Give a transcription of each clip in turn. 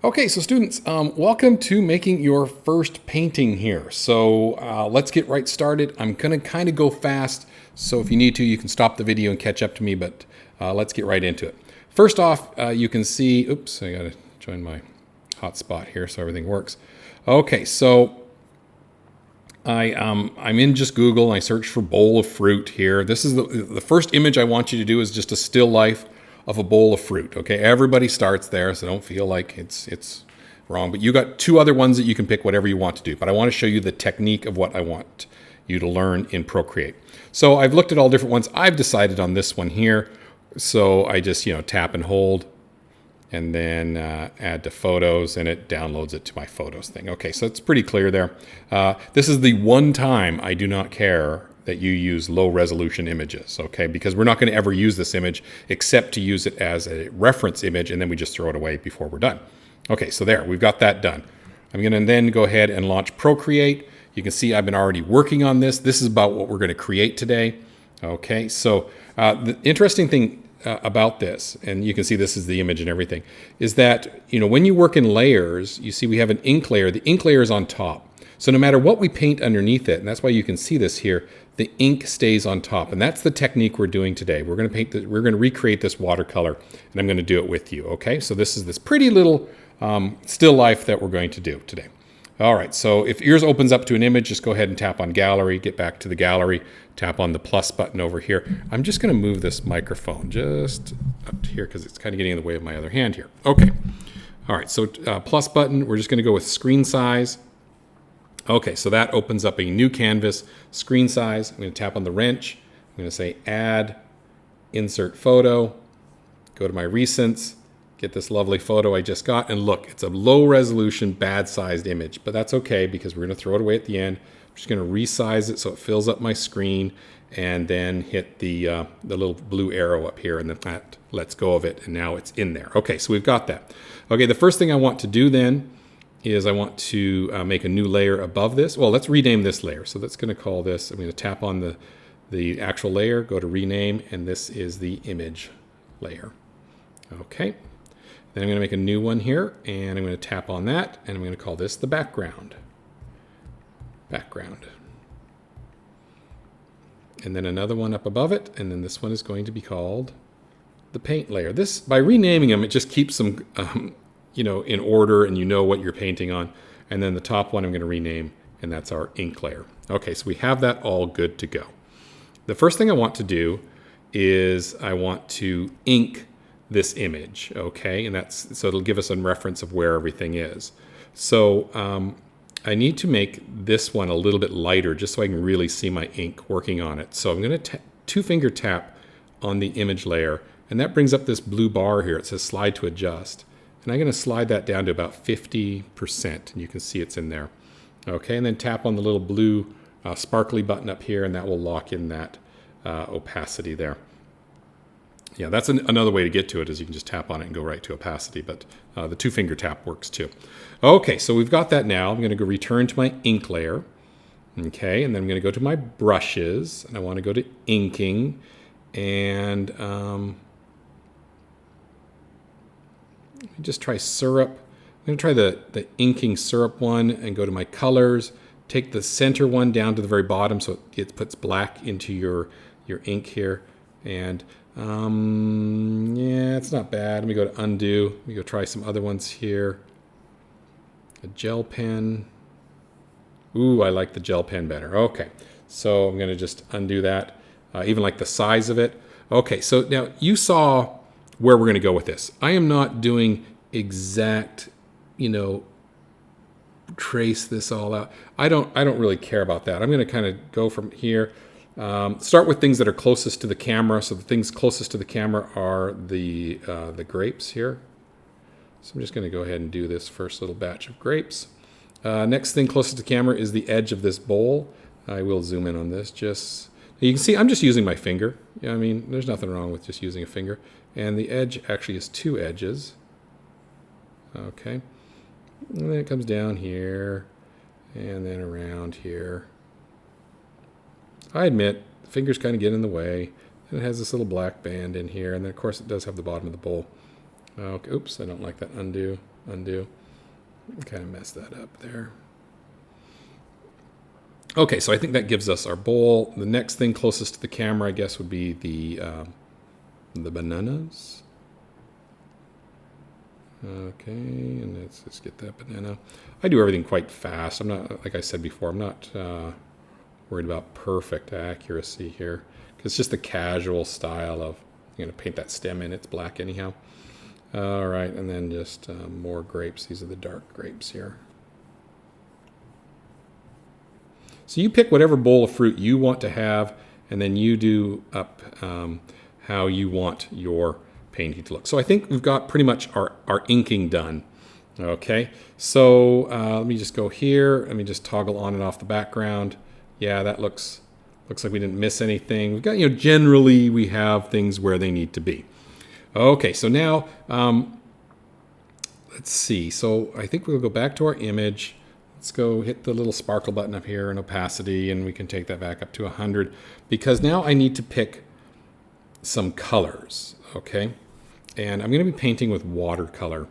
Okay, so students, welcome to making your first painting here. So let's get right started. I'm gonna kind of go fast, so if you need to, you can stop the video and catch up to me, but let's get right into it. First off, you can see, oops, I gotta join my hotspot here so everything works. Okay, so I'm in just Google and I search for bowl of fruit here. This is the first image I want you to do is just a still life of a bowl of fruit. Okay, everybody starts there, so don't feel like it's wrong. But you got two other ones that you can pick whatever you want to do. But I want to show you the technique of what I want you to learn in Procreate. So I've looked at all different ones. I've decided on this one here. So I just tap and hold, and then add to photos, and it downloads it to my photos thing. Okay, so it's pretty clear there. This is the one time I do not care that you use low resolution images, okay? Because we're not gonna ever use this image except to use it as a reference image, and then we just throw it away before we're done. Okay, so there, we've got that done. I'm gonna then go ahead and launch Procreate. You can see I've been already working on this. This is about what we're gonna create today. Okay, so the interesting thing about this, and you can see this is the image and everything, is that when you work in layers, you see we have an ink layer. The ink layer is on top. So no matter what we paint underneath it, and that's why you can see this here, the ink stays on top. And that's the technique we're doing today. We're going to recreate this watercolor, and I'm going to do it with you. Okay, so this is this pretty little still life that we're going to do today. All right, so if yours opens up to an image, just go ahead and tap on gallery, get back to the gallery, tap on the plus button over here. I'm just going to move this microphone just up to here because it's kind of getting in the way of my other hand here. Okay, all right, so plus button, we're just going to go with screen size. Okay, so that opens up a new canvas, screen size. I'm going to tap on the wrench. I'm going to say add, insert photo, go to my recents, get this lovely photo I just got, and look, it's a low resolution, bad sized image, but that's okay because we're going to throw it away at the end. I'm just going to resize it so it fills up my screen, and then hit the little blue arrow up here, and then that lets go of it, and now it's in there. Okay, so we've got that. Okay, the first thing I want to do then is I want to make a new layer above this. Well, let's rename this layer. So that's going to call this, I'm going to tap on the actual layer, go to rename, and this is the image layer. Okay. Then I'm going to make a new one here, and I'm going to tap on that, and I'm going to call this the background. Background. And then another one up above it, and then this one is going to be called the paint layer. This, by renaming them, it just keeps them in order, and you know what you're painting on. And then the top one I'm going to rename, and that's our ink layer. Okay, so we have that all good to go. The first thing I want to do is I want to ink this image, okay? And so it'll give us a reference of where everything is. So I need to make this one a little bit lighter just so I can really see my ink working on it. So I'm going to two-finger tap on the image layer, and that brings up this blue bar here. It says slide to adjust. And I'm going to slide that down to about 50%, and you can see it's in there. Okay, and then tap on the little blue sparkly button up here, and that will lock in that opacity there. Yeah, that's another way to get to it, is you can just tap on it and go right to opacity, but the two-finger tap works too. Okay, so we've got that now. I'm going to go return to my ink layer. Okay, and then I'm going to go to my brushes, and I want to go to inking, and just try syrup. I'm going to try the inking syrup one and go to my colors. Take the center one down to the very bottom so it puts black into your ink here. And yeah, it's not bad. Let me go to undo. Let me go try some other ones here. A gel pen. Ooh, I like the gel pen better. Okay, so I'm going to just undo that. Even like the size of it. Okay, so now you saw where we're going to go with this. I am not doing exact, trace this all out. I don't really care about that. I'm going to kind of go from here. Start with things that are closest to the camera. So the things closest to the camera are the grapes here. So I'm just going to go ahead and do this first little batch of grapes. Next thing closest to the camera is the edge of this bowl. I will zoom in on this. You can see I'm just using my finger. I mean, there's nothing wrong with just using a finger. And the edge actually is two edges. Okay. And then it comes down here and then around here. I admit, the fingers kind of get in the way. And it has this little black band in here. And then, of course, it does have the bottom of the bowl. Okay, oops, I don't like that. Undo, undo. Kind of messed that up there. Okay, so I think that gives us our bowl. The next thing closest to the camera, I guess, would be the bananas. Okay, and let's just get that banana. I do everything quite fast. I'm not, like I said before, I'm not worried about perfect accuracy here. It's just the casual style of, I'm going to paint that stem in. It's black anyhow. All right, and then just more grapes. These are the dark grapes here. So you pick whatever bowl of fruit you want to have, and then you do up how you want your painting to look. So I think we've got pretty much our inking done. Okay, so let me just go here. Let me just toggle on and off the background. Yeah, that looks like we didn't miss anything. We've got, generally we have things where they need to be. Okay, so now let's see. So I think we'll go back to our image. Let's go hit the little sparkle button up here in opacity, and we can take that back up to 100 because now I need to pick some colors. Okay, and I'm going to be painting with watercolor.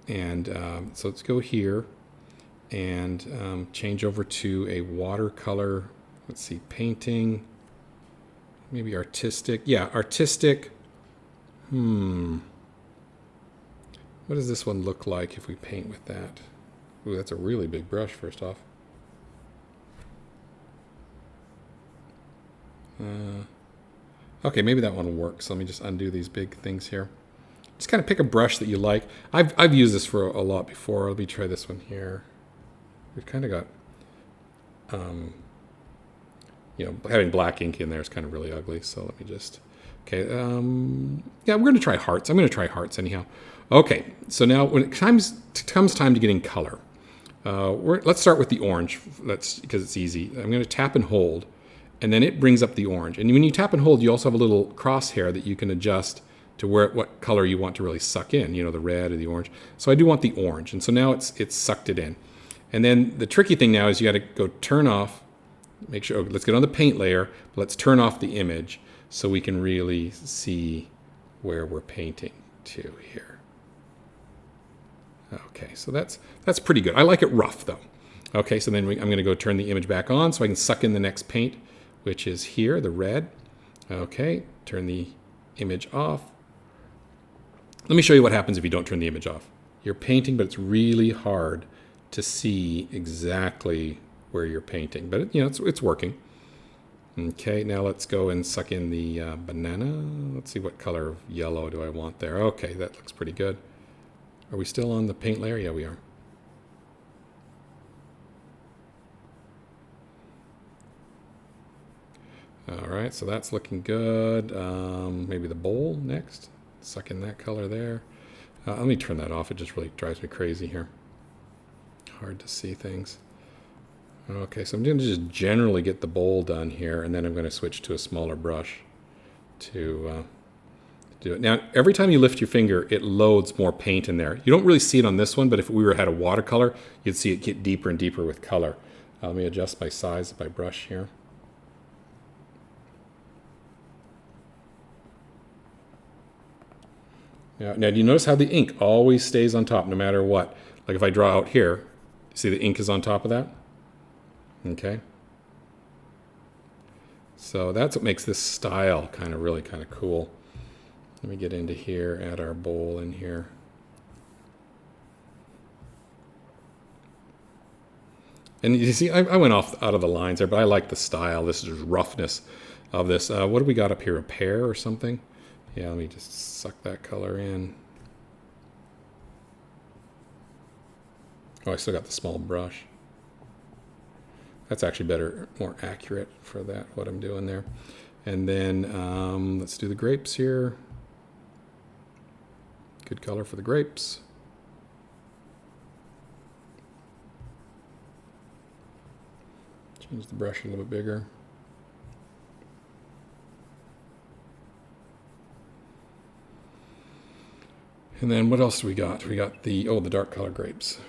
And so let's go here and change over to a watercolor. Let's see, painting, maybe artistic. Yeah, artistic. What does this one look like if we paint with that? Ooh, that's a really big brush, first off. Okay, maybe that one will work. So let me just undo these big things here. Just kind of pick a brush that you like. I've used this for a lot before. Let me try this one here. We've kind of got, having black ink in there is kind of really ugly. So let me just, okay. Yeah, we're going to try hearts. I'm going to try hearts anyhow. Okay, so now when it comes time to getting color, let's start with the orange. That's because it's easy. I'm going to tap and hold, and then it brings up the orange. And when you tap and hold, you also have a little crosshair that you can adjust to what color you want to really suck in, the red or the orange. So I do want the orange. And so now it's sucked it in. And then the tricky thing now is you got to go turn off, make sure, let's get on the paint layer, but let's turn off the image so we can really see where we're painting to here. Okay, so that's pretty good. I like it rough though. Okay, so then I'm going to go turn the image back on so I can suck in the next paint, which is here, the red. Okay, turn the image off. Let me show you what happens if you don't turn the image off. You're painting, but it's really hard to see exactly where you're painting. But it's working. Okay, now let's go and suck in the banana. Let's see what color of yellow do I want there. Okay, that looks pretty good. Are we still on the paint layer? Yeah, we are. All right, so that's looking good. Maybe the bowl next. Suck in that color there. Let me turn that off. It just really drives me crazy here. Hard to see things. Okay, so I'm going to just generally get the bowl done here, and then I'm going to switch to a smaller brush to do it. Now, every time you lift your finger, it loads more paint in there. You don't really see it on this one, but if we had a watercolor, you'd see it get deeper and deeper with color. Let me adjust my size of my brush here. Now, do you notice how the ink always stays on top no matter what? Like if I draw out here, see the ink is on top of that? Okay. So that's what makes this style really kind of cool. Let me get into here, add our bowl in here. And you see, I went out of the lines there, but I like the style. This is roughness of this. What do we got up here? A pear or something? Yeah, let me just suck that color in. Oh, I still got the small brush. That's actually better, more accurate for that, what I'm doing there. And then let's do the grapes here. Good color for the grapes. Change the brush a little bit bigger. And then what else do we got? We got the dark color grapes.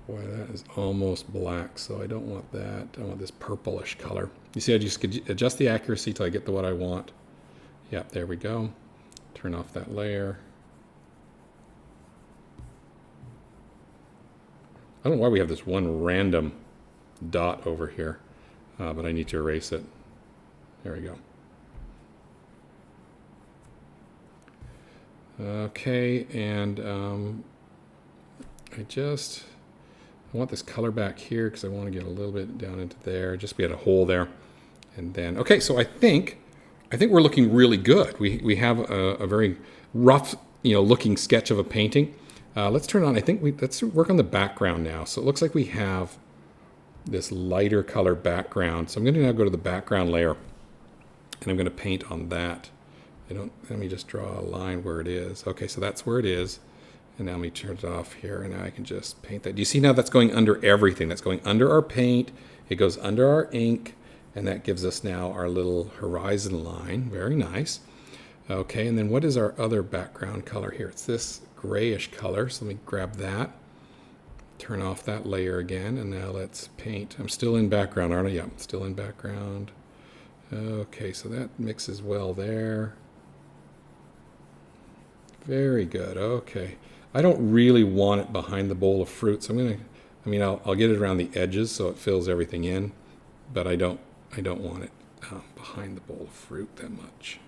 Boy, that is almost black, so I don't want that. I want this purplish color. You see, I just could adjust the accuracy till I get to what I want. Yep, there we go. Turn off that layer. I don't know why we have this one random dot over here, but I need to erase it. There we go. Okay, and I want this color back here because I want to get a little bit down into there. Just we had a hole there, and then okay. So I think we're looking really good. We have a very rough, looking sketch of a painting. Let's turn on. Let's work on the background now. So it looks like we have this lighter color background. So I'm going to now go to the background layer, and I'm going to paint on that. Let me just draw a line where it is. Okay, so that's where it is. And now let me turn it off here, and now I can just paint that. Do you see now that's going under everything? That's going under our paint. It goes under our ink, and that gives us now our little horizon line. Very nice. Okay, and then what is our other background color here? It's this grayish color, so let me grab that. Turn off that layer again, and now let's paint. I'm still in background, aren't I? Yeah, I'm still in background. Okay, so that mixes well there. Very good. Okay. I don't really want it behind the bowl of fruit, so I'll get it around the edges so it fills everything in, but I don't want it behind the bowl of fruit that much,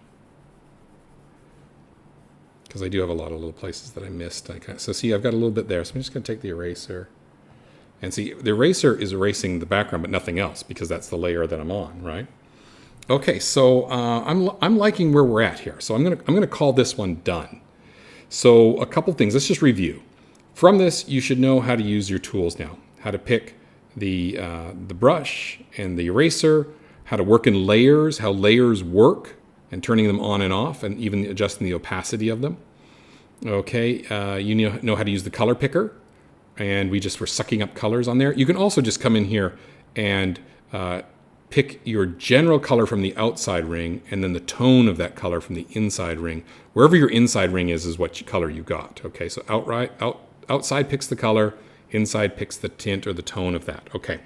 because I do have a lot of little places that I missed. So see, I've got a little bit there, so I'm just going to take the eraser, and see, the eraser is erasing the background, but nothing else, because that's the layer that I'm on, right? Okay, so I'm liking where we're at here, so I'm gonna call this one done. So a couple things, let's just review. From this, you should know how to use your tools now, how to pick the brush and the eraser, how to work in layers, how layers work, and turning them on and off, and even adjusting the opacity of them. Okay, you know how to use the color picker, and we're sucking up colors on there. You can also just come in here and pick your general color from the outside ring, and then the tone of that color from the inside ring. Wherever your inside ring is what color you got. Okay, so outside picks the color, inside picks the tint or the tone of that. Okay,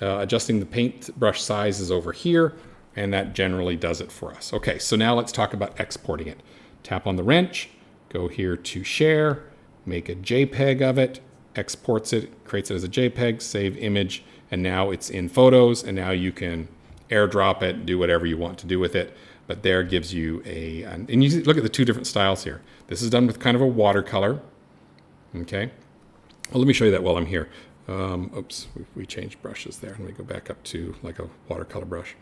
adjusting the paintbrush size is over here, and that generally does it for us. Okay, so now let's talk about exporting it. Tap on the wrench, go here to share, make a JPEG of it, exports it, creates it as a JPEG, save image, and now it's in Photos, and now you can airdrop it, do whatever you want to do with it. But there gives you and you look at the two different styles here. This is done with kind of a watercolor. Okay. Well, let me show you that while I'm here. Oops, we changed brushes there. Let me go back up to like a watercolor brush.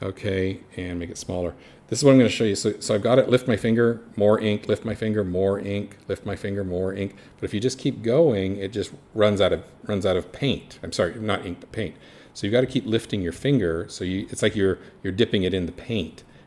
Okay, and make it smaller. This is what I'm going to show you. So I've got it, lift my finger, more ink, lift my finger, more ink, lift my finger, more ink. But if you just keep going, it just runs out of paint. I'm sorry, not ink, but paint. So you've got to keep lifting your finger. So it's like you're dipping it in the paint.